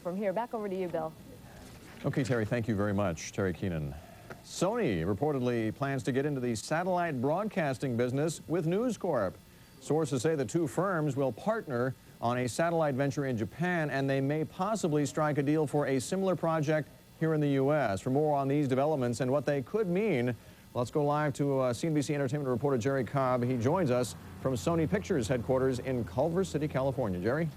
from here. Back over to you, Bill. Okay, Terry, thank you very much. Terry Keenan. Sony reportedly plans to get into the satellite broadcasting business with News Corp. Sources say the two firms will partner on a satellite venture in Japan, and they may possibly strike a deal for a similar project here in the U.S. For more on these developments and what they could mean, let's go live to CNBC Entertainment reporter Jerry Cobb. He joins us from Sony Pictures headquarters in Culver City, California. Jerry?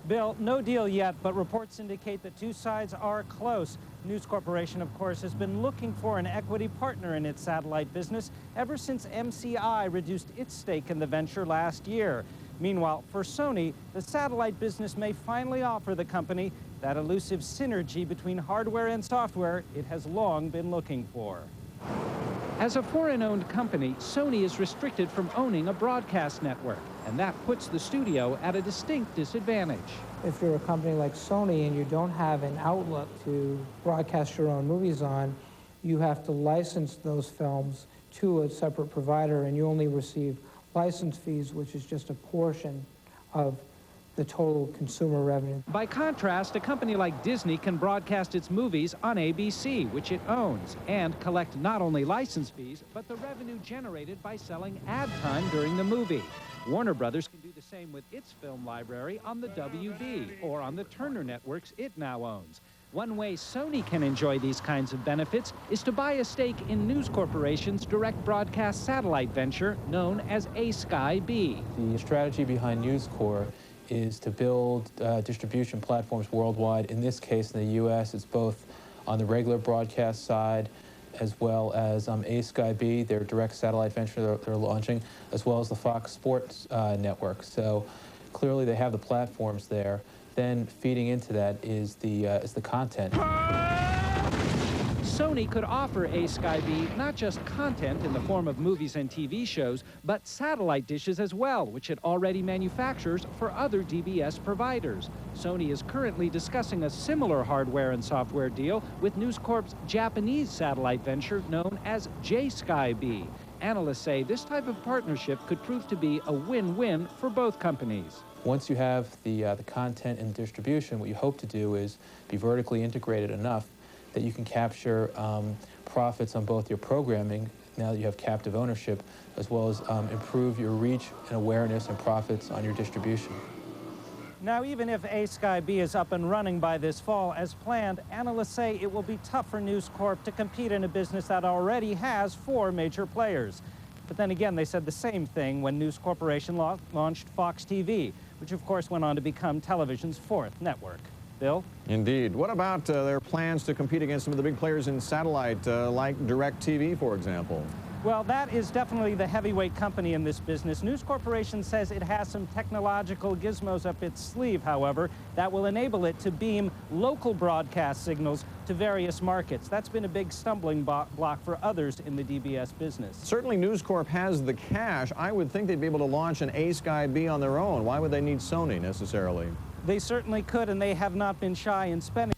Bill, no deal yet, but reports indicate the two sides are close. News Corporation, of course, has been looking for an equity partner in its satellite business ever since MCI reduced its stake in the venture last year. Meanwhile, for Sony, the satellite business may finally offer the company that elusive synergy between hardware and software it has long been looking for. As a foreign-owned company, Sony is restricted from owning a broadcast network, and that puts the studio at a distinct disadvantage. If you're a company like Sony and you don't have an outlet to broadcast your own movies on, you have to license those films to a separate provider, and you only receive license fees, which is just a portion of the total consumer revenue. By contrast, a company like Disney can broadcast its movies on ABC, which it owns, and collect not only license fees, but the revenue generated by selling ad time during the movie. Warner Brothers can do the same with its film library on the WB or on the Turner networks it now owns. One way Sony can enjoy these kinds of benefits is to buy a stake in News Corporation's direct broadcast satellite venture known as ASkyB. The strategy behind News Corp is to build distribution platforms worldwide. In this case, in the U.S., it's both on the regular broadcast side as well as ASkyB, their direct satellite venture they're launching, as well as the Fox Sports network. So clearly they have the platforms there. Then feeding into that is the content. Sony could offer ASkyB not just content in the form of movies and TV shows, but satellite dishes as well, which it already manufactures for other DBS providers. Sony is currently discussing a similar hardware and software deal with News Corp's Japanese satellite venture known as JSkyB. Analysts say this type of partnership could prove to be a win-win for both companies. Once you have the content and distribution, what you hope to do is be vertically integrated enough that you can capture profits on both your programming, now that you have captive ownership, as well as improve your reach and awareness and profits on your distribution. Now, even if ASkyB is up and running by this fall as planned, analysts say it will be tough for News Corp to compete in a business that already has 4 major players. But then again, they said the same thing when News Corporation launched Fox TV, which of course went on to become television's 4th network. Bill? Indeed. What about their plans to compete against some of the big players in satellite, like DirecTV, for example? Well, that is definitely the heavyweight company in this business. News Corporation says it has some technological gizmos up its sleeve, however, that will enable it to beam local broadcast signals to various markets. That's been a big stumbling block for others in the DBS business. Certainly News Corp has the cash. I would think they'd be able to launch an ASkyB on their own. Why would they need Sony necessarily? They certainly could, and they have not been shy in spending